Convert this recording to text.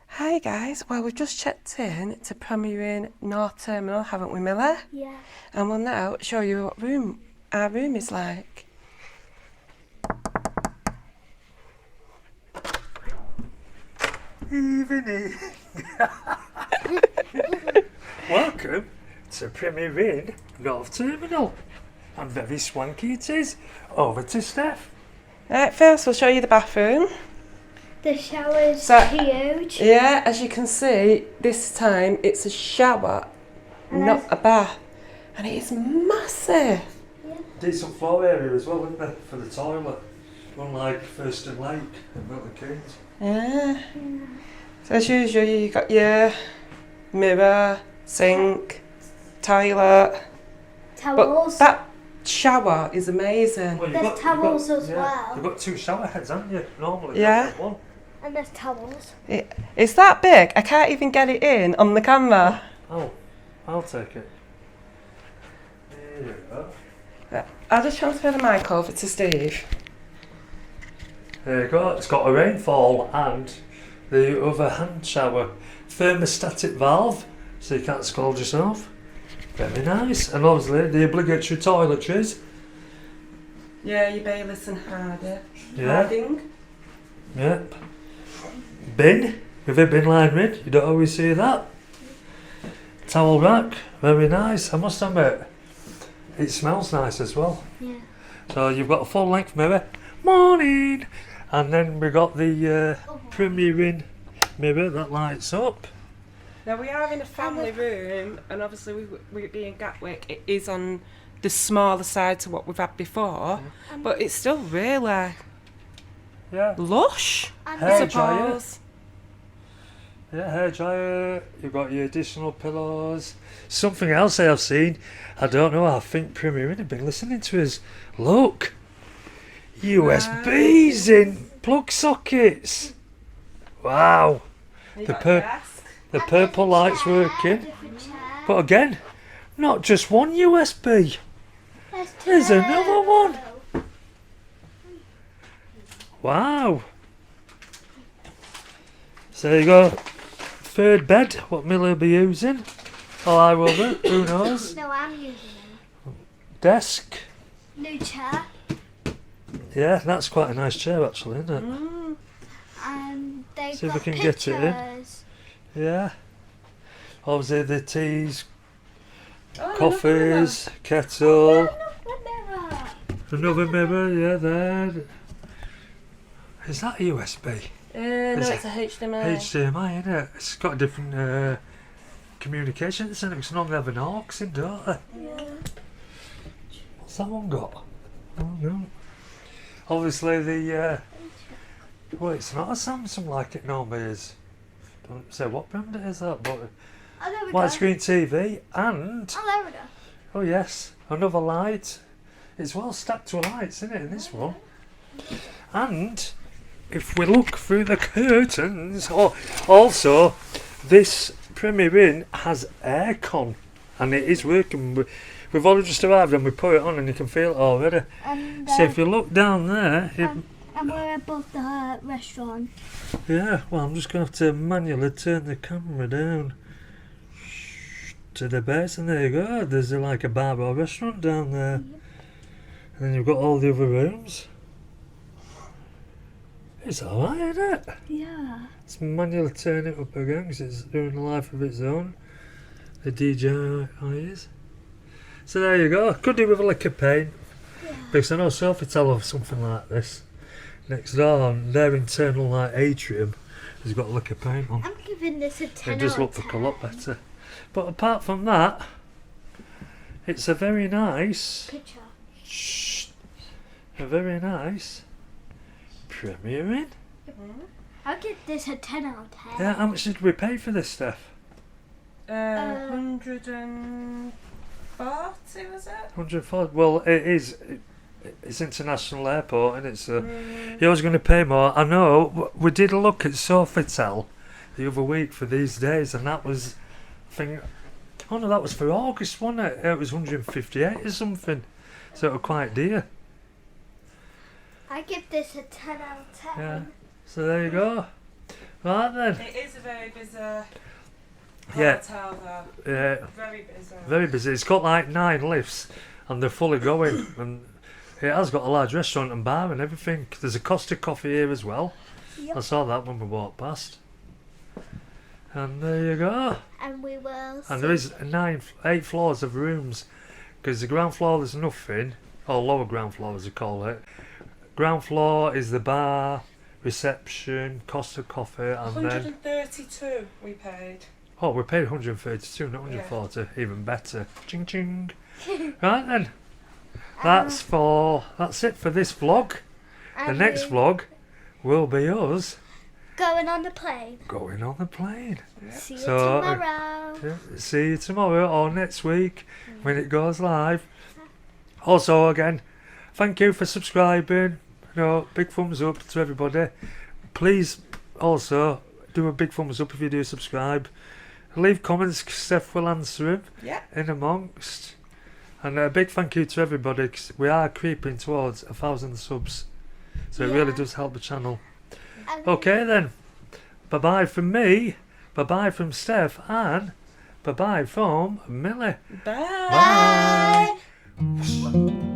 Hi guys, well we've just checked in to Premier Inn North Terminal, haven't we, Miller? Yeah. And we'll now show you what our room is like. Evening. Welcome to Premier Inn North Terminal. And very swanky it is. Over to Steph. Right, first we'll show you the bathroom. The shower's So- huge. Yeah, as you can see, this time it's a shower, And not a bath. And it is massive. Decent floor area as well, isn't there, for the toilet. Unlike First and Lake and Milton Keynes. Yeah. So as usual, you've got your mirror, sink, toilet. Towels. But that shower is amazing. Well, There's towels as yeah, well. You've got two shower heads, haven't you? Normally, Yeah. that's one. And there's towels. It's that big, I can't even get it in on the camera. Oh, I'll take it. There you go. I'll just transfer the mic over to Steve. There you go. It's got a rainfall and the other hand shower. Thermostatic valve, so you can't scald yourself. Very nice. And obviously the obligatory toiletries. Yeah, your Bayliss and Yeah. Harding. Yep. Bin, with a bin liner in. You don't always see that. Towel rack, very nice. I must admit, it smells nice as well. Yeah. So you've got a full length mirror. Morning! And then we got the Premier Inn mirror that lights up. Now we are in a family room, and obviously we being Gatwick, it is on the smaller side to what we've had before, but it's still really Yeah. lush, And I Hair dryer. suppose. Yeah, hair dryer. You've got your additional pillows. Something else I have seen. I don't know. I think Premier Inn have been listening to us. Look, USBs in plug sockets. Wow. You The got per- a desk. The And purple there's a light's chair, working. a different chair. But again, not just one USB. There's two. another one. Wow. So there you go. Third bed, what Millie will be using. Oh, I will be. Who knows? No, I'm using Desk. it. New chair. Yeah, that's quite a nice chair actually, isn't it? Mm. And they've See if got we can get it in. pictures. Yeah. Obviously the teas, Oh, coffees, kettle, Another mirror. another mirror, yeah, there. Is that a USB? No, Is it's it a HDMI. HDMI, isn't it? It's got a different communications in it. It's normally have an aux in, don't they? Yeah. What's that one got? Oh no. Obviously the well, it's not a Samsung like it normally is. Don't say what brand it is that, but Oh, there we go. widescreen TV and Oh, there we go. oh yes, another light. It's well stacked with lights, isn't it, in this one? And if we look through the curtains, also this Premier Inn has aircon and it is working. We've already just arrived and we put it on and you can feel it already. And, So if you look down there, and we're above the restaurant. yeah, well I'm just going to have to manually turn the camera down to the base and there you go. There's like a bar or restaurant down there. And then you've got all the other rooms. It's alright, isn't it? Yeah. Let's manually turn it up again because it's doing a life of its own. The DJI is. So there you go. Could do with a lick of paint. Yeah. Because I know Sofitel have something like this next door and their internal like atrium has got a lick of paint on. I'm giving this a 10 It does out of look a 10. lot better. But apart from that, it's a very nice, Picture. a very nice Premier Inn. I'll give this a 10 out of 10. Yeah, how much did we pay for this stuff? 140 was it? 104. Well, it is it's international airport, and it's you're always going to pay more. I know. We did look at Sofitel the other week for these days, and that was, I think, oh no, that was for August, wasn't it? It was 158 or something, so it was quite dear. I give this a 10 out of 10. Yeah. So there you go. Right then. It is a very busy Yeah. hotel though. Yeah. Very busy. Very busy. It's got like 9 lifts, and they're fully going. And it has got a large restaurant and bar and everything. There's a Costa coffee here as well. Yep. I saw that when we walked past. And there you go. And we will And there is 8 floors of rooms, because the ground floor there's nothing, or lower ground floor as they call it. Ground floor is the bar, reception, Costa coffee, and then 132 we paid. we paid 132, not 140, even better. Ching ching. Right then, that's it for this vlog. The next vlog will be us going on the plane. going on the plane. See you So, tomorrow. Yeah, see you tomorrow or next week when it goes live. Also, again, thank you for subscribing. Big thumbs up to everybody. Please also do a big thumbs up if you do subscribe. Leave comments, Steph will answer them in amongst. And a big thank you to everybody, 'cause we are creeping towards 1,000 subs. So it really does help the channel. Okay then. Bye bye from me. Bye bye from Steph. And bye bye from Millie. Bye. Bye. Bye.